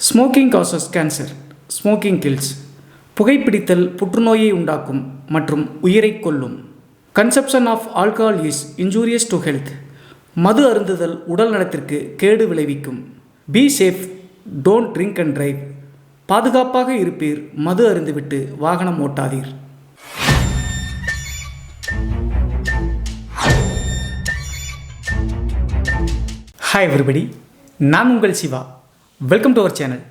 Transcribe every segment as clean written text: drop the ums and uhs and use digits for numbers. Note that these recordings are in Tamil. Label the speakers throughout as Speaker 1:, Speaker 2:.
Speaker 1: Smoking causes cancer. Smoking kills. புகைப்பிடித்தல் புற்றுநோயை உண்டாக்கும் மற்றும் உயிரை கொல்லும். Consumption of alcohol is injurious to health. மது அருந்துதல் உடல் நலத்திற்கு கேடு விளைவிக்கும். Be safe, don't drink and drive. பாதுகாப்பாக இருப்பீர், மது அருந்துவிட்டு வாகனம் ஓட்டாதீர். ஹாய் எவ்ரிபடி, நான் உங்கள் Siva. Welcome to our channel.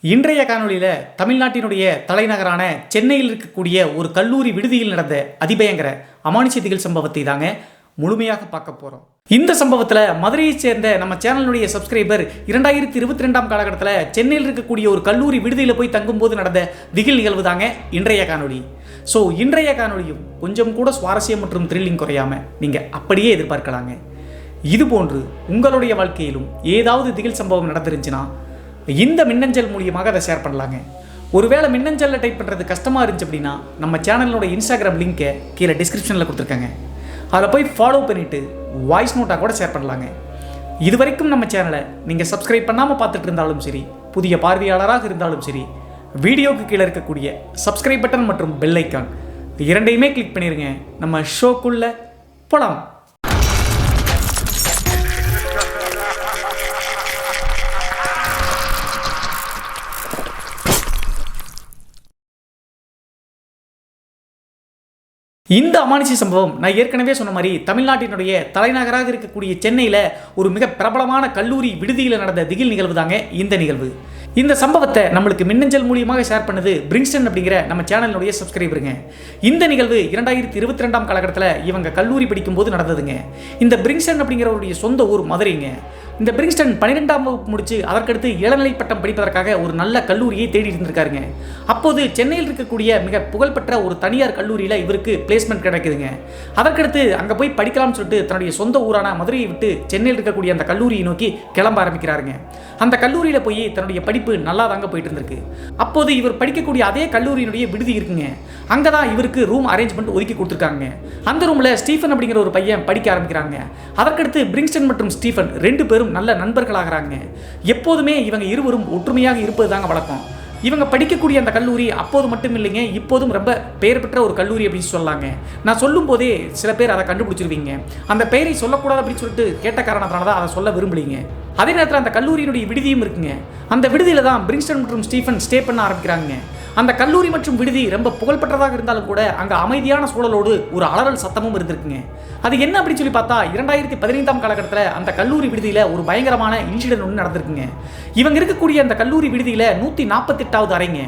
Speaker 1: இன்றைய காணொலியில் தமிழ்நாட்டினுடைய தலைநகரான சென்னையில் இருக்கக்கூடிய ஒரு கல்லூரி விடுதியில் நடந்த அதிபயங்கர அமானுஷ்ய திகில் சம்பவத்தை தாங்க முழுமையாக பார்க்க போகிறோம். இந்த சம்பவத்தில் மதுரையைச் சேர்ந்த நம்ம சேனலுடைய சப்ஸ்கிரைபர் 2022 காலகட்டத்தில் சென்னையில் இருக்கக்கூடிய ஒரு கல்லூரி விடுதியில் போய் தங்கும்போது நடந்த திகில் நிகழ்வு தாங்க இன்றைய காணொலி. ஸோ இன்றைய காணொலியும் கொஞ்சம் கூட சுவாரஸ்யம் மற்றும் த்ரில்லிங் குறையாமல் நீங்கள் அப்படியே எதிர்பார்க்கலாங்க. இதுபோன்று உங்களுடைய வாழ்க்கையிலும் ஏதாவது திகில் சம்பவம் நடந்துருந்துச்சுன்னா இந்த மின்னஞ்சல் மூலியமாக அதை ஷேர் பண்ணலாங்க. ஒருவேளை மின்னஞ்சலில் டைப் பண்ணுறது கஷ்டமாக இருந்துச்சு அப்படின்னா நம்ம சேனலோட இன்ஸ்டாகிராம் லிங்க்கை கீழே டிஸ்கிரிப்ஷனில் கொடுத்துருக்காங்க. அதில் போய் ஃபாலோ பண்ணிவிட்டு வாய்ஸ் நோட்டாக கூட ஷேர் பண்ணலாங்க. இது வரைக்கும் நம்ம சேனலை நீங்கள் சப்ஸ்கிரைப் பண்ணாமல் பார்த்துட்டு இருந்தாலும் சரி, புதிய பார்வையாளராக இருந்தாலும் சரி, வீடியோவுக்கு கீழே இருக்கக்கூடிய சப்ஸ்கிரைப் பட்டன் மற்றும் பெல் ஐக்கான் இரண்டையுமே கிளிக் பண்ணிடுங்க. நம்ம ஷோக்குள்ளே போகலாம். இந்த அமானுஷ்ய சம்பவம் நான் ஏற்கனவே சொன்ன மாதிரி தமிழ்நாட்டினுடைய தலைநகராக இருக்கக்கூடிய சென்னையில் ஒரு மிக பிரபலமான கல்லூரி விடுதியில் நடந்த திகில் நிகழ்வு தாங்க இந்த நிகழ்வு. இந்த சம்பவத்தை நம்மளுக்கு மின்னஞ்சல் மூலியமாக ஷேர் பண்ணது பிரிங்ஸ்டன் அப்படிங்கிற நம்ம சேனலுடைய சப்ஸ்கிரைபருங்க. இந்த நிகழ்வு 2022 காலகட்டத்தில் இவங்க கல்லூரி படிக்கும்போது நடந்ததுங்க. இந்த பிரிங்ஸ்டன் அப்படிங்கிறவருடைய சொந்த ஊர் மதுரைங்க. இந்த பிரிங்ஸ்டன் 12ஆம் வகுப்பு முடிச்சு அதற்கடுத்து இளநிலை பட்டம் படிப்பதற்காக ஒரு நல்ல கல்லூரியை தேடி இருந்திருக்காருங்க. அப்போது சென்னையில் இருக்கக்கூடிய மிக புகழ்பெற்ற ஒரு தனியார் கல்லூரியில் இவருக்கு பிளேஸ்மெண்ட் கிடைக்குதுங்க. அதற்கடுத்து அங்கே போய் படிக்கலாம்னு சொல்லிட்டு தன்னுடைய சொந்த ஊரான மதுரையை விட்டு சென்னையில் இருக்கக்கூடிய அந்த கல்லூரியை நோக்கி கிளம்ப ஆரம்பிக்கிறாருங்க. அந்த கல்லூரியில் போய் தன்னுடைய படிப்பு நல்லா தாங்க போயிட்டு இருந்திருக்கு. அப்போது இவர் படிக்கக்கூடிய அதே கல்லூரியினுடைய விடுதி இருக்குங்க. அங்கே தான் இவருக்கு ரூம் அரேஞ்ச்மெண்ட் ஒதுக்கி கொடுத்துருக்காங்க. அந்த ரூமில் ஸ்டீஃபன் அப்படிங்கிற ஒரு பையன் படிக்க ஆரம்பிக்கிறாங்க. அதற்கடுத்து பிரிங்ஸ்டன் மற்றும் ஸ்டீஃபன் 2 பேரும் நல்ல நண்பர்களாகிறாங்க. எப்போதுமே இவங்க இருவரும் ஒற்றுமையாக இருப்பது தாங்க வழக்கம். இவங்க படிக்கக்கூடிய அந்த கல்லூரி அப்போது மட்டும் இல்லைங்க, இப்போதும் ரொம்ப பெயர் பெற்ற ஒரு கல்லூரி அப்படின்னு சொல்லலாங்க. நான் சொல்லும் போதே சில பேர் அதை கண்டுபிடிச்சிருவீங்க. அந்த பெயரை சொல்லக்கூடாது அப்படின்னு சொல்லிட்டு கேட்ட காரணத்தினால தான் அதை சொல்ல விரும்பலீங்க. அதே நேரத்தில் அந்த கல்லூரியினுடைய விடுதியும் இருக்குங்க. அந்த விடுதியில் தான் பிரிங்ஸ்டன் மற்றும் ஸ்டீஃபன் ஸ்டே பண்ண ஆரம்பிக்கிறாங்க. அந்த கல்லூரி மற்றும் விடுதி ரொம்ப புகழ்பெற்றதாக இருந்தாலும் கூட அங்கே அமைதியான சூழலோடு ஒரு அலறல் சத்தமும் இருந்திருக்குங்க. அது என்ன அப்படின்னு சொல்லி பார்த்தா 2015 காலகட்டத்தில் அந்த கல்லூரி விடுதியில் ஒரு பயங்கரமான இன்சிடென்ட் ஒன்று நடந்திருக்குங்க. இவங்க இருக்கக்கூடிய அந்த கல்லூரி விடுதியில் 148வது அறைங்க.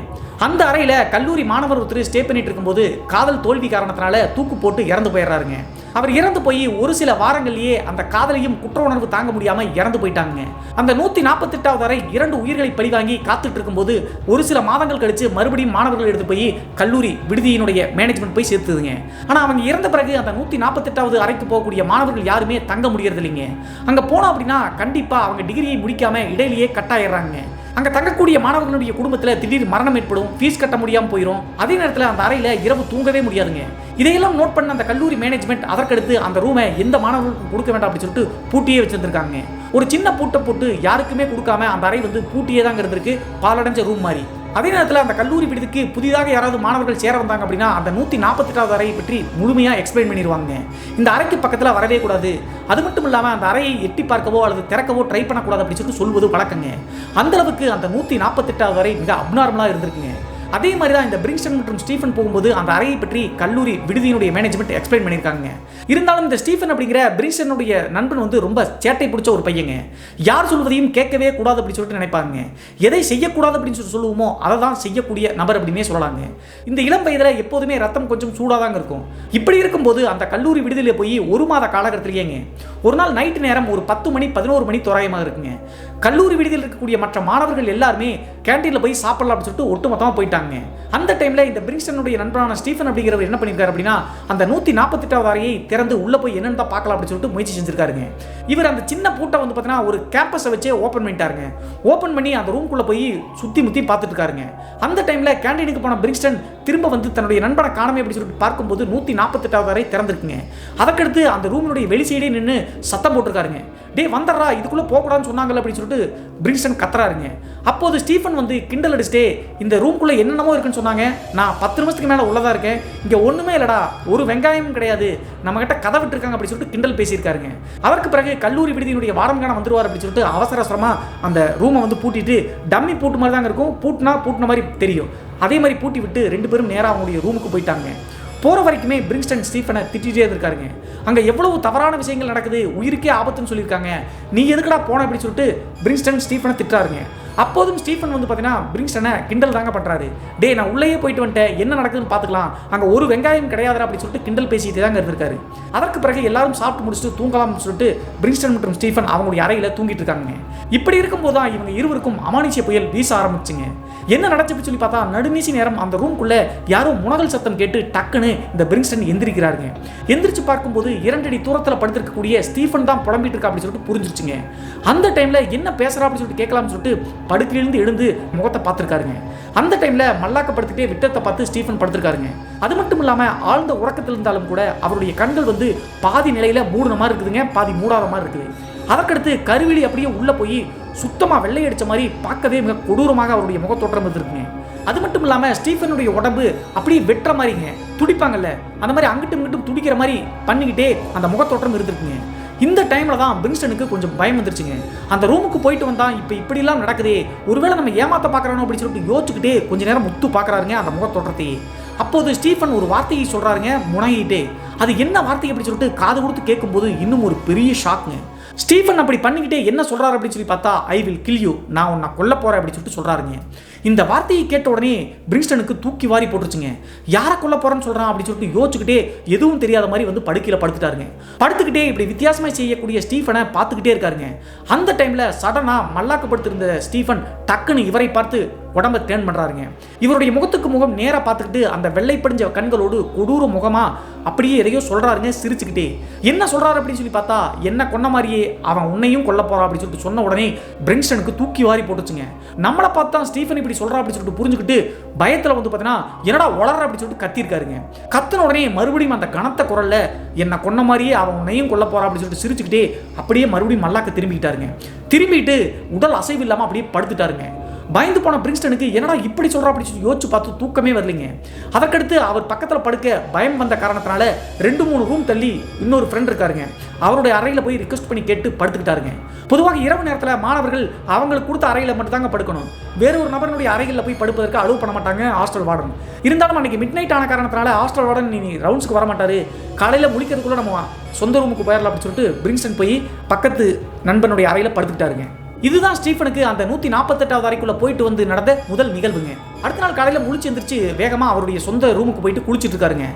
Speaker 1: அந்த அறையில் கல்லூரி மாணவர் ஒருத்தர் ஸ்டே பண்ணிட்டு இருக்கும்போது காதல் தோல்வி காரணத்தினால தூக்கு போட்டு இறந்து போயிடுறாருங்க. அவர் இறந்து போய் ஒரு சில வாரங்கள்லேயே அந்த காதலையும் குற்ற உணர்வு தாங்க முடியாமல் இறந்து போயிட்டாங்க. அந்த 148வது அறை 2 உயிர்களை பழிவாங்கி காத்துட்டு இருக்கும்போது ஒரு சில மாதங்கள் கழிச்சு மறுபடியும் மாணவர்கள் எடுத்து போய் கல்லூரி விடுதியினுடைய மேனேஜ்மெண்ட் போய் சேர்த்துதுங்க. ஆனால் அவங்க இறந்த பிறகு அந்த 148வது அறைக்கு போகக்கூடிய மாணவர்கள் யாருமே தங்க முடியறது இல்லைங்க. அங்கே போனோம் அப்படின்னா கண்டிப்பாக அவங்க டிகிரியை முடிக்காம இடையிலேயே கட் ஆயிடுறாங்க. அங்கே தங்கக்கூடிய மாணவர்களுடைய குடும்பத்தில் திடீர் மரணம் ஏற்படும், ஃபீஸ் கட்ட முடியாமல் போயிடும். அதே நேரத்தில் அந்த அறையில் இரவு தூங்கவே முடியாதுங்க. இதையெல்லாம் நோட் பண்ண அந்த கல்லூரி மேனேஜ்மெண்ட் அதற்கடுத்து அந்த ரூமை எந்த மாணவர்களுக்கும் கொடுக்க வேண்டாம் அப்படின்னு சொல்லிட்டு பூட்டியே வச்சிருந்திருக்காங்க. ஒரு சின்ன பூட்டை போட்டு யாருக்குமே கொடுக்காம அந்த அறை பூட்டியே தாங்க இருந்திருக்கு, பாலடைஞ்ச ரூம் மாதிரி. அதே நேரத்தில் அந்த கல்லூரி விடுதிக்கு புதிதாக யாராவது மாணவர்கள் சேர வந்தாங்க அப்படின்னா அந்த 148வது அறையை பற்றி முழுமையாக எக்ஸ்பிளைன் பண்ணிடுவாங்க. இந்த அறைக்கு பக்கத்தில் வரவே கூடாது, அது மட்டும் இல்லாமல் அந்த அறையை எட்டி பார்க்கவோ அல்லது திறக்கவோ ட்ரை பண்ணக்கூடாது அப்படின்னு சொல்லிட்டு சொல்வது வழக்கங்க. அந்த அளவுக்கு அந்த 148வது அறை மிக அப்நார்மலாக இருந்திருக்குங்க. அதே மாதிரி தான் இந்த பிரிங்ஸ்டன் மற்றும் ஸ்டீஃபன் போகும்போது அந்த அறையை பற்றி கல்லூரி விடுதியினுடைய மேனேஜ்மெண்ட் எக்ஸ்பிளைன் பண்ணியிருக்காங்க. இருந்தாலும் இந்த ஸ்டீஃபன் அப்படிங்கிற பிரிங்ஸ்டனுடைய நண்பன் ரொம்ப சேட்டை பிடிச்ச ஒரு பையங்க. யார் சொல்வதையும் கேட்கவே கூடாது அப்படின்னு சொல்லிட்டு நினைப்பாங்க. எதை செய்யக்கூடாது அப்படின்னு சொல்லுவோமோ அதை தான் செய்யக்கூடிய நபர் அப்படின்னே சொல்லலாங்க. இந்த இளம் வயதில் எப்போதுமே ரத்தம் கொஞ்சம் சூடாதாங்க இருக்கும். இப்படி இருக்கும்போது அந்த கல்லூரி விடுதியில் போய் 1 மாத காலகட்டத்திலேயேங்க ஒரு நாள் நைட்டு நேரம் ஒரு 10 மணி 11 மணி தோராயமாக இருக்குங்க. கல்லூரி விடுதியில் இருக்கக்கூடிய மற்ற மாணவர்கள் எல்லாருமே கேண்டீனில் போய் சாப்பிடலாம் அப்படின்னு சொல்லிட்டு ஒட்டுமொத்தமாக போயிட்டாங்க. அந்த டைம்ல இந்த பிரிங்ஸ்டனுடைய நண்பரான ஸ்டீஃபன் அப்படிங்கிறவர் என்ன பண்ணிருக்காரு அப்படின்னா அந்த 148வது அறையை திறந்து உள்ள போய் என்னன்னு தான் பார்க்கலாம் அப்படின்னு சொல்லிட்டு முயற்சி செஞ்சிருக்காருங்க. இவர் அந்த சின்ன பூட்டை பார்த்தீங்கன்னா ஒரு கேம்பஸை வச்சே ஓப்பன் பண்ணிட்டாருங்க. ஓப்பன் பண்ணி அந்த ரூம்குள்ள போய் சுத்தி முத்தி பார்த்துட்டு இருக்காருங்க. அந்த டைம்ல கேண்டீனுக்கு போன பிரிங்ஸ்டன் திரும்ப தன்னுடைய நண்பனை காணமே அப்படின்னு சொல்லிட்டு பார்க்கும்போது 148வது அறை திறந்திருக்குங்க. அதற்கடுத்து அந்த ரூமினுடைய வெளி சைடே நின்று சத்தம் போட்டிருக்காருங்க. டே வந்துடுறா, இதுக்குள்ளே போகக்கூடாதுன்னு சொன்னாங்கல்ல அப்படின்னு சொல்லிட்டு சொல்லிட்டு பிரின்ஸ்டன் கத்துறாருங்க. அப்போது ஸ்டீஃபன் வந்து கிண்டல் அடிச்சுட்டே, இந்த ரூம்குள்ளே என்னென்னமோ இருக்குன்னு சொன்னாங்க, நான் 10 நிமிஷத்துக்கு மேலே உள்ளதாக இருக்கேன், இங்கே ஒன்றுமே இல்லடா, ஒரு வெங்காயமும் கிடையாது, நம்மகிட்ட கதை விட்டுருக்காங்க அப்படின்னு சொல்லிட்டு கிண்டல் பேசியிருக்காருங்க. அதற்கு பிறகு கல்லூரி விடுதியினுடைய வாரம்கான வந்துருவார் அப்படின்னு சொல்லிட்டு அவசர அவசரமாக அந்த ரூமை வந்து பூட்டிட்டு, டம்மி பூட்டு மாதிரி தாங்க இருக்கும், பூட்டின மாதிரி தெரியும், அதே மாதிரி பூட்டி விட்டு 2 பேரும் நேராக அவங்களுடைய ரூமுக்கு போயிட்டாங்க. போகிற வரைக்குமே பிரின்ஸ்டன் ஸ்டீஃபனை திட்டிகிட்டே இருக்காருங்க. அங்கே எவ்வளவு தவறான விஷயங்கள் நடக்குது, உயிருக்கே ஆபத்துன்னு சொல்லியிருக்காங்க, நீ எதுக்கடா போன அப்படின்னு சொல்லிட்டு பிரின்ஸ்டன் ஸ்டீஃபனை திட்டுறாருங்க. அப்போதும் ஸ்டீஃபன் வந்து பார்த்தீங்கன்னா பிரின்ஸ்டனை கிண்டல் தாங்க பண்ணுறாரு. டே, நான் உள்ளேயே போயிட்டு வந்துட்டேன், என்ன நடக்குதுன்னு பார்த்துக்கலாம், அங்கே ஒரு வெங்காயம் கிடையாதுரா அப்படின்னு சொல்லிட்டு கிண்டல் பேசிட்டு தாங்க இருந்திருக்காரு. அதற்கு பிறகு எல்லாரும் சாப்பிட்டு முடிச்சுட்டு தூங்கலாம்னு சொல்லிட்டு பிரின்ஸ்டன் மற்றும் ஸ்டீஃபன் அவங்களுடைய அறையில் தூங்கிட்டு இருக்காங்க. இப்படி இருக்கும்போது தான் இவங்க இருவருக்கும் அமானுஷ்ய புயல் வீச ஆரம்பிச்சுங்க. என்ன நடந்துச்சு சொல்லி பார்த்தா, நடுநீசி நேரம் அந்த ரூம்குள்ளே யாரோ முனகல் சத்தம் கேட்டு டக்குன்னு இந்த பிரின்ஸ்டன் எந்திரிக்கிறாருங்க. எந்திரிச்சு பார்க்கும்போது 2 அடி தூரத்தில் படுத்திருக்கக்கூடிய ஸ்டீஃபன் தான் புலம்பிட்டு இருக்கா அப்படின்னு சொல்லிட்டு புரிஞ்சிருச்சுங்க. அந்த டைமில் என்ன பேசுகிறா அப்படின்னு சொல்லிட்டு கேட்கலாம்னு சொல்லிட்டு படுக்கையிலிருந்து எழுந்து முகத்தை பார்த்துருக்காருங்க. அந்த டைமில் மல்லாக்கப்படுத்திட்டே விட்டத்தை பார்த்து ஸ்டீஃபன் படுத்திருக்காருங்க. அது மட்டும் இல்லாமல் ஆழ்ந்த உறக்கத்தில் இருந்தாலும் கூட அவருடைய கண்கள் வந்து பாதி நிலையில் மூடின மாதிரி இருக்குதுங்க, பாதி மூடாத மாதிரி இருக்குது. அதற்கடுத்து கருவிழி அப்படியே உள்ளே போய் சுத்தமாக வெள்ளை அடித்த மாதிரி பார்க்கவே மிக கொடூரமாக அவருடைய முகத்தோற்றம் இருக்குங்க. அது மட்டும் இல்லாமல் ஸ்டீஃபனுடைய உடம்பு அப்படியே வெட்டுற மாதிரிங்க, துடிப்பாங்கல்ல அந்த மாதிரி அங்கிட்டும் இங்கிட்டும் துடிக்கிற மாதிரி பண்ணிக்கிட்டே அந்த முகத்தோற்றம் இருந்திருக்குங்க. இந்த டைமில் தான் பிரின்ஸ்டனுக்கு கொஞ்சம் பயம் வந்துருச்சுங்க. அந்த ரூமுக்கு போயிட்டு வந்தால் இப்போ இப்படிலாம் நடக்குதே, ஒருவேளை நம்ம ஏமாத்த பார்க்குறானோ அப்படின்னு சொல்லிட்டு யோசிச்சுக்கிட்டே கொஞ்சம் நேரம் முத்து பார்க்குறாருங்க அந்த முகத்தோற்றத்தையே. அப்போது ஸ்டீஃபன் ஒரு வார்த்தையை சொல்கிறாருங்க முனகிட்டே. அது என்ன வார்த்தை அப்படின்னு சொல்லிட்டு காது கொடுத்து கேட்கும்போது இன்னும் ஒரு பெரிய ஷாக்குங்க. ஸ்டீஃபன் அப்படி பண்ணிக்கிட்டே என்ன சொல்கிறாரு அப்படின்னு சொல்லி பார்த்தா, ஐ வில் கில் யூ, நான் உன்னை கொல்ல போகிறேன் அப்படின்னு சொல்லிட்டு சொல்கிறாருங்க. இந்த வார்த்தையை கேட்ட உடனே பிரின்ஸ்டனுக்கு தூக்கி வாரி போட்டுருச்சுங்க. யாரை கொல்ல போகிறேன்னு சொல்கிறான் அப்படின்னு சொல்லிட்டு யோசிச்சுக்கிட்டே எதுவும் தெரியாத மாதிரி வந்து படுக்கையில் படுத்துட்டாருங்க. படுத்துக்கிட்டே இப்படி வித்தியாசமாக செய்யக்கூடிய ஸ்டீஃபனை பார்த்துக்கிட்டே இருக்காருங்க. அந்த டைமில் சடனாக மல்லாக்கப்படுத்திருந்த ஸ்டீஃபன் டக்குன்னு இவரை பார்த்து உடம்பை டேர்ன் பண்ணுறாருங்க. இவருடைய முகத்துக்கு முகம் நேராக பார்த்துக்கிட்டு அந்த வெள்ளை படிஞ்ச கண்களோடு கொடூர முகமாக அப்படியே எதையோ சொல்கிறாருங்க சிரிச்சுக்கிட்டே. என்ன சொல்கிறாரு அப்படின்னு சொல்லி பார்த்தா, என்ன கொன்ன மாதிரியே அவன் உன்னையும் கொல்ல போகிறான் அப்படின்னு சொல்லிட்டு சொன்ன உடனே பிரின்ஸ்டனுக்கு தூக்கி வாரி போட்டுச்சுங்க. நம்மளை பார்த்தா ஸ்டீஃபன் இப்படி சொல்கிறா அப்படின்னு சொல்லிட்டு புரிஞ்சுக்கிட்டு பயத்தில் வந்து பார்த்தீங்கன்னா என்னடா உளற அப்படின்னு சொல்லிட்டு கத்திருக்காருங்க. கத்தின உடனே மறுபடியும் அந்த கனத்த குரல்ல என்ன கொன்ன மாதிரியே அவன் உன்னையும் கொல்ல போகிறான் அப்படின்னு சொல்லிட்டு சிரிச்சுக்கிட்டே அப்படியே மறுபடியும் மல்லாக்க திரும்பிக்கிட்டாருங்க. திரும்பிட்டு உடல் அசைவு இல்லாமல் அப்படியே படுத்துட்டாருங்க. பயந்து போன பிரின்ஸ்டனுக்கு என்னடா இப்படி சொல்கிறா அப்படின்னு சொல்லி யோசிச்சு பார்த்து தூக்கமே வரலைங்க. அதற்கடுத்து அவர் பக்கத்தில் படுக்க பயம் வந்த காரணத்தினால 2-3 ரூம் தள்ளி இன்னொரு ஃப்ரெண்ட் இருக்காருங்க, அவருடைய அறையில் போய் ரிக்வெஸ்ட் பண்ணி கேட்டு படுத்துக்கிட்டாருங்க. பொதுவாக இரவு நேரத்தில் மாணவர்கள் அவங்களுக்கு கொடுத்த அறையில் மட்டும் தாங்க படுக்கணும், வேற ஒரு நபருடைய அறைகளில் போய் படுப்பதற்கு அலோவ் பண்ண மாட்டாங்க ஹாஸ்டல் வார்டன். இருந்தாலும் அன்றைக்கி மிட் நைட் ஆன காரணத்தினால ஹாஸ்டல் வார்டன் நீ ரவுண்ட்ஸ்க்கு வர மாட்டார், காலையில் முழிக்கிறதுக்குள்ளே நம்ம சொந்த ரூமுக்கு போயிடலாம் அப்படின்னு சொல்லிட்டு பிரின்ஸ்டன் போய் பக்கத்து நண்பனுடைய அறையில் படுத்துக்கிட்டாருங்க. இதுதான் ஸ்டீஃபனுக்கு அந்த 148வது அறைக்குள்ள போயிட்டு வந்து நடந்த முதல் நிகழ்வுங்க. அடுத்த நாள் காலையில் முழிச்சு எந்திரிச்சு வேகமாக அவருடைய சொந்த ரூமுக்கு போயிட்டு குளிச்சுட்டு இருக்காருங்க.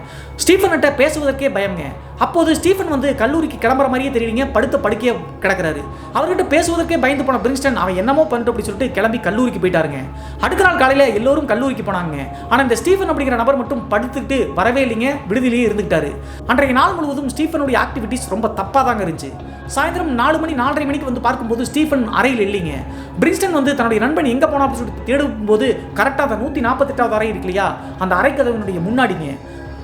Speaker 1: ஸ்டீஃபன்கிட்ட பேசுவதற்கே பயங்க. அப்போது ஸ்டீஃபன் வந்து கல்லூரிக்கு கிளம்புற மாதிரியே தெரியலீங்க, படுத்த படுக்கையே கிடக்கிறாரு. அவர்கிட்ட பேசுவதற்கே பயந்து போன பிரின்ஸ்டன் அவன் என்னமோ பண்ணிட்டு அப்படி சொல்லிட்டு கிளம்பி கல்லூரிக்கு போயிட்டாருங்க. அடுத்த நாள் காலையில் எல்லோரும் கல்லூரிக்கு போனாங்க. ஆனால் இந்த ஸ்டீஃபன் அப்படிங்கிற நபர் மட்டும் படுத்துக்கிட்டு வரவே இல்லைங்க, விடுதியிலேயே இருந்துக்கிட்டாரு. அன்றைய நாள் முழுவதும் ஸ்டீஃபனுடைய ஆக்டிவிட்டிஸ் ரொம்ப தப்பாக தாங்க இருந்துச்சு. சாயந்தரம் 4 மணி 4:30 மணிக்கு வந்து பார்க்கும்போது ஸ்டீஃபன் அறையில் இல்லைங்க. பிரின்ஸ்டன் வந்து தன்னுடைய நண்பன் எங்கே போனா அப்படின்னு சொல்லிட்டு தேடும்போது கரெக்டாக அந்த 148வது அறை இருக்கு இல்லையா, அந்த அறை கதவினுடைய முன்னாடிங்க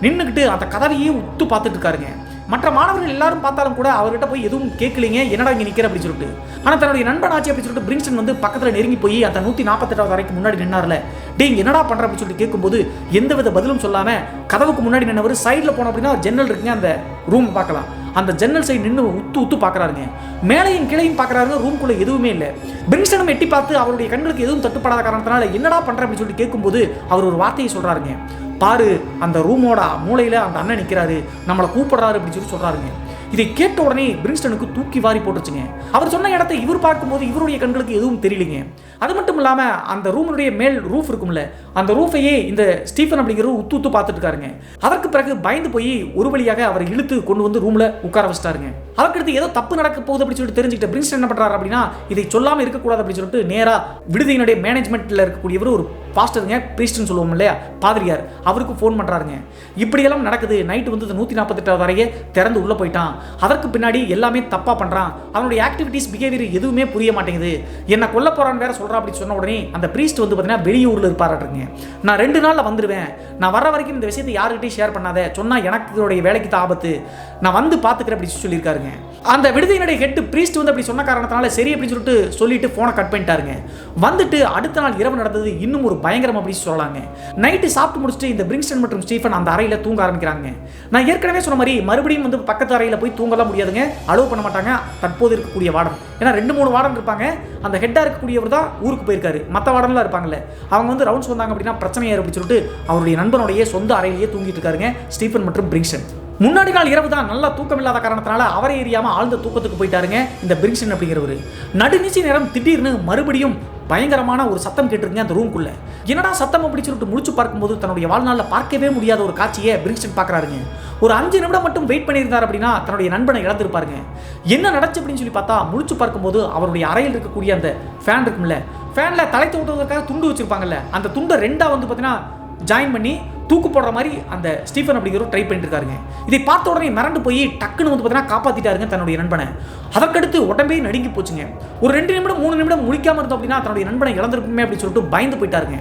Speaker 1: நின்றுக்கிட்டு அந்த கதவையே உத்து பார்த்துட்டு இருக்காருங்க. மற்ற மாணவர்கள் எல்லாரும் பார்த்தாலும் கூட அவர்கிட்ட போய் எதுவும் கேட்கலீங்க, என்னடா இங்கே நிற்கிற அப்படின்னு சொல்லிட்டு. ஆனால் தன்னுடைய நண்பன் ஆச்சு அப்படின்னு சொல்லிட்டு பிரின்ஸ்டன் வந்து பக்கத்தில் நெருங்கி போய் அந்த 148வது அறைக்கு முன்னாடி நின்னார்ல, டேய் என்னடா பண்ணுற அப்படின்னு சொல்லிட்டு கேட்கும்போது எந்தவித பதிலும் சொல்லாமல் கதவுக்கு முன்னாடி நின்னவர் சைடில் போனோம் அப்படின்னா ஜன்னல் இருக்குங்க, அந்த ரூம் பார்க்கலாம், அந்த ஜன்னல் சைடு நின்று உத்து பார்க்குறாருங்க. மேலையும் கீழையும் பார்க்குறாருங்க, ரூம்குள்ளே எதுவுமே இல்லை. பிரின்ஸ்டனும் எட்டி பார்த்து அவருடைய கண்களுக்கு எதுவும் தட்டுப்படாத காரணத்தினால என்னடா பண்ணுற அப்படின்னு சொல்லிட்டு கேட்கும்போது அவர் ஒரு வார்த்தையை சொல்கிறாருங்க, பாரு அந்த ரூமோட மூலையில் அந்த அண்ணன் நிற்கிறாரு, நம்மளை கூப்பிடுறாரு அப்படின்னு சொல்லி சொல்கிறாருங்க. இதை கேட்ட உடனே பிரின்ஸ்டனுக்கு தூக்கி வாரி போட்டுச்சுங்க. அவர் சொன்ன இடத்தை இவர் பார்க்கும்போது இவருடைய கண்களுக்கு எதுவும் தெரியலைங்க. அது மட்டும் இல்லாமல் அந்த ரூமுடைய மேல் ரூஃப் இருக்கும்ல, அந்த ரூஃபையே இந்த ஸ்டீஃபன் அப்படிங்கிறவர் உத்து பார்த்துட்டு இருக்காருங்க. அதற்கு பிறகு பயந்து போய் ஒரு வழியாக அவரை இழுத்து கொண்டு வந்து ரூமில் உட்கார வச்சிட்டாருங்க. அதற்கடுத்து ஏதோ தப்பு நடக்க போகுது அப்படின்னு சொல்லிட்டு தெரிஞ்சுக்கிட்ட பிரின்ஸ்டன் என்ன பண்ணுறாரு அப்படின்னா, இதை சொல்லாமல் இருக்கக்கூடாது அப்படின்னு சொல்லிட்டு நேராக விடுதியினுடைய மேனேஜ்மெண்ட்டில் இருக்கக்கூடியவர் ஒரு பாஸ்டருங்க, பிரீஸ்ட்னு சொல்லுவோம் இல்லையா, பாதிரியார், அவருக்கு ஃபோன் பண்ணுறாருங்க. இப்படியெல்லாம் நடக்குது. நைட்டு வந்து 148வது அறையை திறந்து உள்ளே போயிட்டான். அதற்கு பின்னாடி எல்லாமே தப்பாக பண்ணுறான். அவனுடைய ஆக்டிவிட்டீஸ், பிஹேவியர் எதுவுமே புரிய மாட்டேங்குது. என்ன கொல்ல போகிறான்னு வேற சொல்கிறா அப்படின்னு சொன்ன உடனே அந்த பிரீஸ்ட் வந்து பார்த்தீங்கன்னா வெளியூரில் இருப்பாருங்க. நான் 2 நாளில் வந்துடுவேன், நான் வர வரைக்கும் இந்த விஷயத்தை யாருக்கிட்டையும் ஷேர் பண்ணாத, சொன்னால் எனக்கு வேலைக்கு தான் ஆபத்து, நான் வந்து பார்த்துக்கிறேன் அப்படின்னு சொல்லியிருக்காருங்க. அந்த விடுதியினுடைய ஹெட் பிரீஸ்ட் வந்து அப்படி சொன்ன காரணத்தினால சரி அப்படின்னு சொல்லிட்டு ஃபோனை கட் பண்ணிட்டாருங்க. வந்துட்டு அடுத்த நாள் இரவு நடந்தது இன்னும் ஒரு பயங்கரம் அப்படின்னு சொல்லலாங்க. நைட்டு சாப்பிட்டு முடிச்சுட்டு இந்த பிரிங்ஸ்டன் மற்றும் ஸ்டீஃபன் அந்த அறையில் தூங்க ஆரம்பிக்கிறாங்க. நான் ஏற்கனவே சொன்ன மாதிரி மறுபடியும் வந்து பக்கத்து அறையில் போய் தூங்கலாம் முடியாதுங்க, அலோவ் பண்ண மாட்டாங்க தற்போது இருக்கக்கூடிய வார்டன். ஏன்னா 2-3 வார்டன் இருப்பாங்க. அந்த ஹெட்டாக இருக்கக்கூடியவர் தான் ஊருக்கு போயிருக்காரு. மற்ற வார்டன்லாம் இருப்பாங்கல்ல, அவங்க வந்து ரவுண்ட்ஸ் வந்தாங்க அப்படின்னா பிரச்சனையாரு அப்படின்னு சொல்லிட்டு அவருடைய நண்பனுடைய சொந்த அறையிலேயே தூங்கிட்டு இருக்காருங்க ஸ்டீஃபன் மற்றும் பிரிங்ஸ்டன். முன்னாடி நாள் இரவு தான் நல்லா தூக்கம் இல்லாத காரணத்தினால அவரை எரியாமல் ஆழ்ந்த தூக்கத்துக்கு போயிட்டாருங்க இந்த பிரிங்ஸ்டன் அப்படிங்கிறவர். நடுநிசி நேரம் திடீர்னு மறுபடியும் பயங்கரமான ஒரு சத்தம் கேட்டிருங்க அந்த ரூம்குள்ள. என்னடா சத்தம் அப்படி சொல்லிட்டு முடிச்சு பார்க்கும்போது தன்னுடைய வாழ்நாளில் பார்க்கவே முடியாத ஒரு காட்சியை பிரிங்ஸ்டன் பார்க்குறாருங்க. ஒரு 5 நிமிடம் மட்டும் வெயிட் பண்ணியிருந்தார் அப்படின்னா தன்னுடைய நண்பனை இழந்திருப்பாருங்க. என்ன நடந்துச்சு அப்படின்னு சொல்லி பார்த்தா முடிச்சு பார்க்கும்போது அவருடைய அறையில் இருக்கக்கூடிய அந்த ஃபேன் இருக்கும்ல, ஃபேனில் தலை தூட்டுவதற்காக துண்டு வச்சிருப்பாங்கல்ல, அந்த துண்டை 2 வந்து பார்த்தீங்கன்னா ஜாயின் பண்ணி தூக்கு போடுற மாதிரி அந்த ஸ்டீஃபன் அப்படிங்கிறவர் ட்ரை பண்ணிட்டு இருக்காருங்க. இதை பார்த்த உடனே மிரண்டு போய் டக்குன்னு வந்து பார்த்தீங்கன்னா காப்பாற்றிட்டாருங்க தன்னுடைய நண்பனை. அதற்கடுத்து உடம்பே நடுங்கி போச்சுங்க. ஒரு 2 நிமிடம் 3 நிமிடம் முழிக்காம இருந்தோம் அப்படின்னா தன்னுடைய நண்பனை இழந்திருக்குமே அப்படின்னு சொல்லிட்டு பயந்து போயிட்டாருங்க.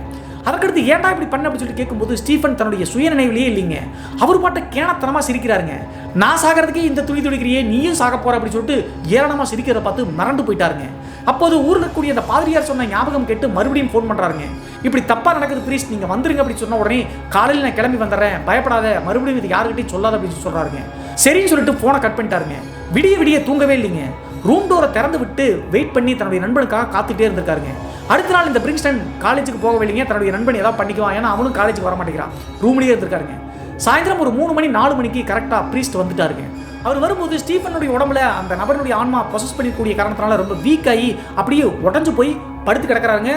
Speaker 1: அதற்கடுத்து ஏன்டா இப்படி பண்ண அப்படின்னு சொல்லிட்டு கேட்கும்போது ஸ்டீஃபன் தன்னுடைய சுயநினைவிலேயே இல்லைங்க. அவர் பாட்ட கேனத்தனமாக சிரிக்கிறாருங்க. நான் சாகிறதுக்கே இந்த துடிக்கிறியே, நீயும் சாக போற அப்படின்னு சொல்லிட்டு ஏளனமாக சிரிக்கிறத பார்த்து மறந்து போயிட்டாருங்க. அப்போது ஊரில் இருக்கக்கூடிய அந்த பாதிரியார் சொன்ன ஞாபகம் கேட்டு மறுபடியும் ஃபோன் பண்ணுறாருங்க. இப்படி தப்பாக நடக்குது பிரீஸ்ட், நீங்கள் வந்துருங்க அப்படின்னு சொன்ன உடனே காலையில் நான் கிளம்பி வந்துடுறேன், பயப்படாத, மறுபடியும் இது யாருக்கிட்டையும் சொல்லாத அப்படின்னு சொல்கிறாருங்க. சரின்னு சொல்லிட்டு ஃபோனை கட் பண்ணிட்டாருங்க. விடிய தூங்கவே இல்லைங்க. ரூம் டோரை திறந்து விட்டு வெயிட் பண்ணி தன்னுடைய நண்பனுக்காக காத்துட்டே இருந்திருக்காருங்க. அடுத்த நாள் இந்த பிரிங்ஸ்டன் காலேஜுக்கு போகவே இல்லைங்க. தன்னுடைய நண்பன் ஏதாவது பண்ணிக்குவான், ஏன்னா அவனும் காலேஜுக்கு வர மாட்டேங்கிறான், ரூம்லேயே இருந்திருக்காருங்க. சாயந்தரம் ஒரு 3 மணி 4 மணிக்கு கரெக்டாக பிரீஸ்ட் வந்துட்டாருங்க. அவர் வரும்போது ஸ்டீஃபனுடைய உடம்புல அந்த நபருடைய ஆன்மா ப்ரொசஸ் பண்ணிக்கூடிய காரணத்தினால ரொம்ப வீக் ஆகி அப்படியே உடஞ்சு போய் படுத்து கிடக்கிறாருங்க.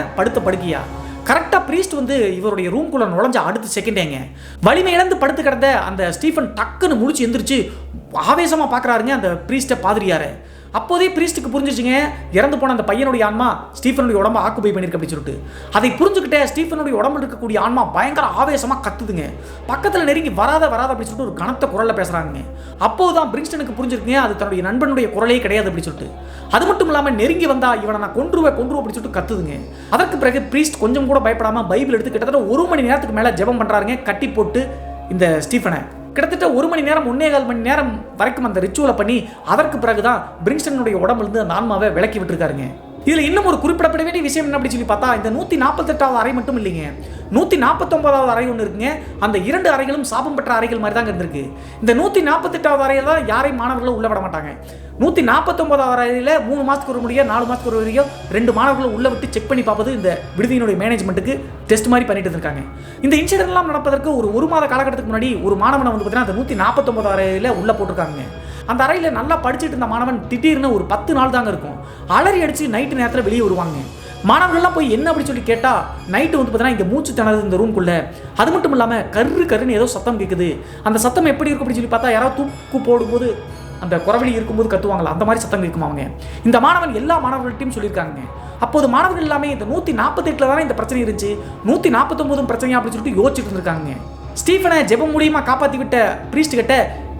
Speaker 1: படுக்கையா கரெக்டாக பிரீஸ்ட் வந்து இவருடைய ரூம்குள்ளே நுழைஞ்ச அடுத்த செகண்டேங்க வலிமை இழந்து படுத்து கிடந்த அந்த ஸ்டீஃபன் டக்குன்னு முழிச்சு எந்திரிச்சு ஆவேசமாக பார்க்குறாருங்க அந்த பிரீஸ்ட்டை, பாதிரியாரை. அப்போதே பிரீஸ்ட்டுக்கு புரிஞ்சிச்சுங்க, இறந்து போன அந்த பையனுடைய ஆன்மா ஸ்டீஃபனுடைய உடம்பை ஆக்குபை பண்ணியிருக்கு அப்படின்னு சொல்லிட்டு. அதை புரிஞ்சுக்கிட்டே ஸ்டீஃபனுடைய உடம்புல இருக்கக்கூடிய ஆன்மா பயங்கர ஆவேசமாக கத்துதுங்க. பக்கத்தில் நெருங்கி வராத அப்படின்னு சொல்லிட்டு ஒரு கனத்த குரலில் பேசுகிறாங்க. அப்போதான் பிரிங்ஸ்டனுக்கு புரிஞ்சிருக்குங்க அது தன்னுடைய நண்பனுடைய குரலே கிடையாது அப்படின்னு சொல்லிட்டு. அது மட்டும் இல்லாமல் நெருங்கி வந்தா இவனை நான் கொன்றுவேன் அப்படின்னு சொல்லிட்டு கத்துதுங்க. அதற்கு பிறகு பிரீஸ்ட் கொஞ்சம் கூட பயப்படாமல் பைபிள் எடுத்து கிட்டத்தட்ட 1 மணி நேரத்துக்கு மேலே ஜெபம் பண்ணுறாருங்க, கட்டி போட்டு இந்த ஸ்டீஃபனை. கிட்டத்தட்ட 1 மணி நேரம் 1.25 மணி நேரம் வரைக்கும் அந்த ரிச்சுவலை பண்ணி அதற்கு பிறகுதான் பிரிங்ஸ்டனுடைய உடம்புலேருந்து அந்த ஆன்மாவை விலக்கி விட்டுருக்காருங்க. இதில் இன்னும் ஒரு குறிப்பிடப்பட வேண்டிய விஷயம் என்ன அப்படின்னு சொல்லி பார்த்தா, இந்த 148வது அறை மட்டும் இல்லைங்க, 149வது அறை ஒன்று இருக்குங்க. அந்த 2 அறைகளும் சாபம் பெற்ற அறைகள் மாதிரி தாங்க இருந்திருக்கு. இந்த 148வது அறையில் தான் யாரையும் மாணவர்களும் உள்ள விட மாட்டாங்க. 149வது அறையில் 3 மாதத்துக்கு ஒரு முறையோ 4 மாதத்துக்கு ஒரு வரையோ 2 மாணவர்களும் உள்ள விட்டு செக் பண்ணி பார்ப்பது இந்த விடுதியினுடைய மேனேஜ்மெண்ட்டுக்கு டெஸ்ட் மாதிரி பண்ணிட்டு இருக்காங்க. இந்த இன்சிடென்ட்லாம் நடப்பதற்கு ஒரு மாத காலகட்டத்துக்கு முன்னாடி ஒரு மாணவனை வந்து பார்த்தீங்கன்னா அந்த 149வது அறையில் உள்ள போட்டிருக்காங்க. அந்த அறையில் நல்லா படிச்சுட்டு இருந்த மாணவன் திடீர்னு ஒரு 10 நாள் தாங்க இருக்கும் அலறி அடிச்சு நைட்டு நேரத்தில் வெளியே வருவாங்க. மாணவர்கள்லாம் போய் என்ன அப்படி சொல்லி கேட்டால் நைட்டு வந்து பார்த்தீங்கன்னா இங்கே மூச்சு திணறது இந்த ரூம்குள்ளே. அது மட்டும் இல்லாமல் கருன்னு ஏதோ சத்தம் கேட்குது. அந்த சத்தம் எப்படி இருக்கும் அப்படின்னு சொல்லி பார்த்தா யாராவது தூக்கு போடும்போது அந்த குறவழி இருக்கும்போது கத்துவாங்களா, அந்த மாதிரி சத்தம் கேட்குமா அவங்க. இந்த மாணவன் எல்லா மாணவர்கள்ட்டையும் சொல்லியிருக்காங்க. அப்போது மாணவர்கள் எல்லாமே இந்த 148 தானே இந்த பிரச்சனை இருந்துச்சு, 149 பிரச்சனையா அப்படின்னு சொல்லிட்டு யோசிச்சுட்டு இருந்திருக்காங்க. ஸ்டீஃபனை ஜெபம் மூலியமா காப்பாற்றி விட்ட பிரீஸ்ட் கிட்ட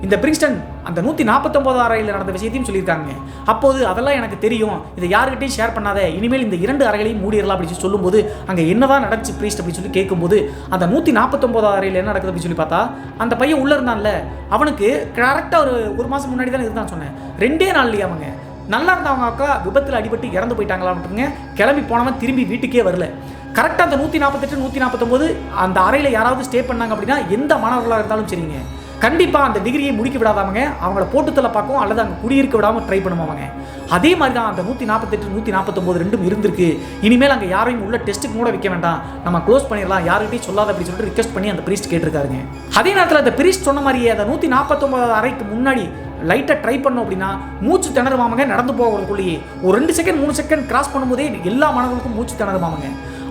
Speaker 1: இந்த பிரிங்ஸ்டன் அந்த 149 அறையில் நடந்த விஷயத்தையும் சொல்லியிருக்காங்க. அப்போது அதெல்லாம் எனக்கு தெரியும், இதை யாருக்கிட்டையும் ஷேர் பண்ணாத, இனிமேல் இந்த 2 அறைகளையும் மூடிடலாம் அப்படின்னு சொல்லும்போது அங்கே என்னதான் நடந்துச்சு பிரீஸ்ட் அப்படின்னு சொல்லி கேட்கும்போது அந்த 149 அறையில் என்ன நடக்குது அப்படின்னு சொல்லி பார்த்தா அந்த பையன் உள்ளே இருந்தான்ல, அவனுக்கு கரெக்டாக ஒரு மாதம் முன்னாடி தானே இருந்தான்னு சொன்னேன், 2 நாள்லையே அவங்க நல்லா இருந்தவங்க அக்கா விபத்தில் அடிபட்டு இறந்து போயிட்டாங்களான்னு கிளம்பி போனவன் திரும்பி வீட்டுக்கே வரல. கரெக்டாக அந்த 148 149 அந்த அறையில் யாராவது ஸ்டே பண்ணாங்க அப்படின்னா எந்த மாணவர்களாக இருந்தாலும் சரிங்க, கண்டிப்பாக அந்த டிகிரியை முடிக்க விடாதவங்க அவங்கள போட்டுத்தலை பார்க்கும் அல்லது அங்கே குடியிருக்க விடாமல் ட்ரை பண்ணுவாங்க. அதே மாதிரி தான் அந்த 148 149 ரெண்டும் இருந்திருக்கு. இனிமேல் அங்கே யாரையும் உள்ள டெஸ்ட்டுக்கு கூட வைக்க வேண்டாம், நம்ம க்ளோஸ் பண்ணிடலாம், யார்கிட்டையும் சொல்லாத அப்படின்னு சொல்லிட்டு ரிக்வெஸ்ட் பண்ணி அந்த பிரீஸ்ட் கேட்டிருக்காருங்க. அதே நேரத்தில் அந்த பிரீஸ்ட் சொன்ன மாதிரியே அந்த 149 அறைக்கு முன்னாடி லைட்டாக ட்ரை பண்ணோம் அப்படின்னா மூச்சு திணறுமாமங்க. நடந்து போகிறதுக்குள்ளேயே ஒரு 2 செகண்ட் 3 செகண்ட் கிராஸ் பண்ணும்போதே எல்லா மாணவர்களுக்கும் மூச்சு திணறுமாமங்க.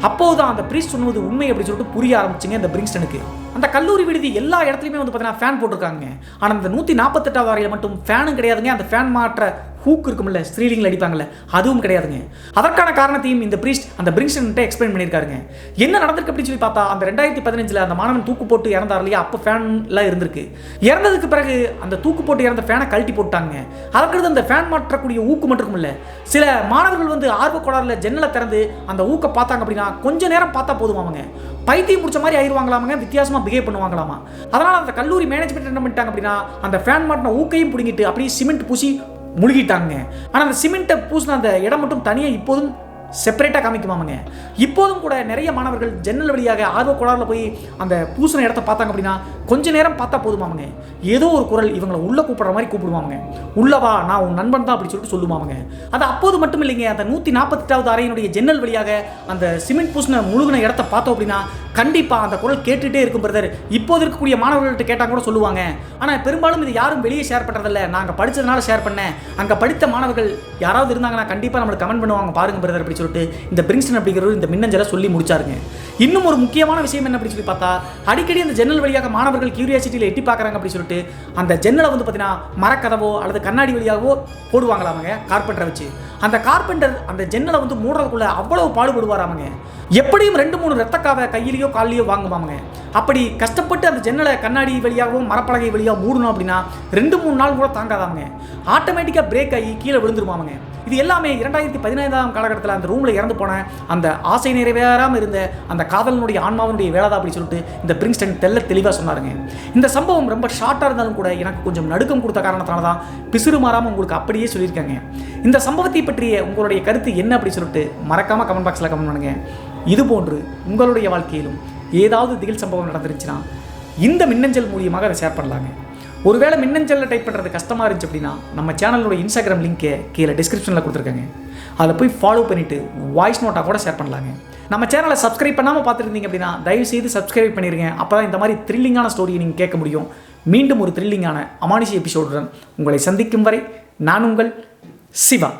Speaker 1: அப்போதான் அந்த பிரீஸ்ட் சொன்னது உண்மை அப்படின்னு சொல்லிட்டு புரிய ஆரம்பிச்சுங்க இந்த பிரிங்ஸ்டனுக்கு. அந்த கல்லூரி விடுதி எல்லா இடத்துலையுமே வந்து பார்த்தீங்கன்னா ஃபேன் போட்டிருக்காங்க. ஆனால் அந்த 148வது அறையில் மட்டும் ஃபேனும் கிடையாதுங்க. அந்த ஃபேன் மாற்ற ஹூக் இருக்கும்ல, ஸ்ரீலிங்கில் அடிப்பாங்கல்ல, அதுவும் கிடையாதுங்க. அதற்கான காரணத்தையும் இந்த பிரீஸ்ட் அந்த பிரிங்ஸ்டன்கிட்ட எக்ஸ்பிளைன் பண்ணியிருக்காருங்க. என்ன நடந்திருக்கு அப்படின்னு சொல்லி பார்த்தா, அந்த 2015 அந்த மாணவன் தூக்கு போட்டு இறந்தார் இல்லையா, அப்போ ஃபேன்லாம் இருந்திருக்கு. இறந்ததுக்கு பிறகு அந்த தூக்கு போட்டு இறந்த ஃபேனை கழட்டி போட்டாங்க. அதற்கடுத்து அந்த ஃபேன் மாற்றக்கூடிய ஊக்கு மட்டும் இருக்கும்ல, சில மாணவர்கள் வந்து ஆர்வக்கோளாறுல ஜன்னலை திறந்து அந்த ஊக்க பார்த்தாங்க அப்படின்னா கொஞ்ச நேரம் பார்த்தா போதும், அவங்க பைத்தியம் முடிச்ச மாதிரி ஆயிடுவாங்களாமங்க, வித்தியாசமாக பிஹேவ் பண்ணுவாங்களாமா. அதனால் அந்த கல்லூரி மேனேஜ்மெண்ட் என்ன பண்ணிட்டாங்க அப்படின்னா, அந்த ஃபேன் மாட்டின ஊக்கையும் பிடிங்கிட்டு அப்படியே சிமெண்ட் பூசி முழுகிட்டாங்க. ஆனால் அந்த சிமெண்ட்டை பூசின அந்த இடம் மட்டும் தனியாக இப்போதும் செப்பரேட்டாக காமிக்குமாமங்க. இப்போதும் கூட நிறைய மாணவர்கள் ஜன்னல் வழியாக ஆர்வக்கோளாறுல போய் அந்த பூசின இடத்த பார்த்தாங்க அப்படின்னா கொஞ்ச நேரம் பார்த்தா போதுமாமங்க, ஏதோ ஒரு குரல் இவங்களை உள்ள கூப்பிடுற மாதிரி கூப்பிடுவாங்க. உள்ளவா, நான் உன் நண்பன் தான் அப்படின்னு சொல்லிட்டு சொல்லுவாங்க. அது அப்போது மட்டும் இல்லைங்க, அந்த 148வது அறையினுடைய ஜன்னல் வழியாக அந்த சிமெண்ட் பூசின முழுகின இடத்த பார்த்தோம் அப்படின்னா கண்டிப்பாக அந்த குரல் கேட்டுகிட்டே இருக்கும் பிரதர். இப்போது இருக்கக்கூடிய மாணவர்கள்ட்ட கேட்டால் கூட சொல்லுவாங்க. ஆனால் பெரும்பாலும் இது யாரும் வெளியே ஷேர் பண்ணுறதில்ல, நாங்கள் படித்ததுனால ஷேர் பண்ணேன். அங்கே படித்த மாணவர்கள் யாராவது இருந்தாங்கன்னா கண்டிப்பாக நம்மளுக்கு கமெண்ட் பண்ணுவாங்க, பாருங்க பிரதர் அப்படி சொல்லிட்டு இந்த பிரிங்ஸ்டன் அப்படிங்கிறவர் இந்த மின்னஞ்சலை சொல்லி முடிச்சாருங்க. இன்னும் ஒரு முக்கியமான விஷயம் என்ன அப்படின்னு சொல்லி பார்த்தா, அடிக்கடி அந்த ஜன்னல் வழியாக மாணவர்கள் கியூரியாசிட்டியில் எட்டி பார்க்குறாங்க அப்படின்னு சொல்லிட்டு அந்த ஜன்னலை வந்து பார்த்தீங்கன்னா மரக்கதவோ அல்லது கண்ணாடி வழியாகவோ போடுவாங்களாமங்க கார்பெண்டரை வச்சு. அந்த கார்பெண்டர் அந்த ஜன்னலை வந்து மூடுறதுக்குள்ள அவ்வளவு பாடுபடுவாராமங்க. எப்படியும் 2-3 ரத்தக்காவை கையிலையோ காலிலையோ வாங்குவாங்க. அப்படி கஷ்டப்பட்டு அந்த ஜன்னலை கண்ணாடி வழியாகவும் மரப்பலகை வழியாக மூடணும் அப்படின்னா 2-3 நாள் கூட தாங்காதாங்க, ஆட்டோமேட்டிக்காக பிரேக் ஆகி கீழே விழுந்துருவாங்க. இது எல்லாமே 2015ஆம் காலகட்டத்தில் அந்த ரூமில் இறந்து போன அந்த ஆசை நிறைவேறாமல் இருந்த அந்த காதலனுடைய ஆன்மாவனுடைய வேலைதான் அப்படி சொல்லிட்டு இந்த பிரிங்ஸ்டன் தெளிவாக சொன்னாருங்க. இந்த சம்பவம் ரொம்ப ஷார்ட்டாக இருந்தாலும் கூட எனக்கு கொஞ்சம் நடுக்கம் கொடுத்த காரணத்தினால தான் பிசுறு மாறாமல் உங்களுக்கு அப்படியே சொல்லியிருக்காங்க. இந்த சம்பவத்தை பற்றிய உங்களுடைய கருத்து என்ன அப்படி சொல்லிட்டு மறக்காமல் கமெண்ட் பாக்ஸில் கமெண்ட் பண்ணுங்க. இதுபோன்று உங்களுடைய வாழ்க்கையிலும் ஏதாவது திகில் சம்பவம் நடந்துருச்சுன்னா இந்த மின்னஞ்சல் மூலியமாக அதை ஷேர் பண்ணலாங்க. ஒருவேளை மின்னஞ்சலில் டைப் பண்ணுறது கஷ்டமாக இருந்துச்சு அப்படின்னா நம்ம சேனலோட இன்ஸ்டாகிராம் லிங்க்கை கீழே டிஸ்கிரிப்ஷனில் கொடுத்துருக்காங்க, அதில் போய் ஃபாலோ பண்ணிவிட்டு வாய்ஸ் நோட்டாக கூட ஷேர் பண்ணலாங்க. நம்ம சேனலை சப்ஸ்கிரைப் பண்ணாமல் பார்த்துருந்தீங்க அப்படின்னா தயவுசெய்து சப்ஸ்கிரைப் பண்ணிடுங்க. அப்போ தான் இந்த மாதிரி த்ரில்லிங்கான ஸ்டோரியை நீங்கள் கேட்க முடியும். மீண்டும் ஒரு த்ரில்லிங்கான அமானுஷி எபிசோடுடன் உங்களை சந்திக்கும் வரை நான் உங்கள் சிவா.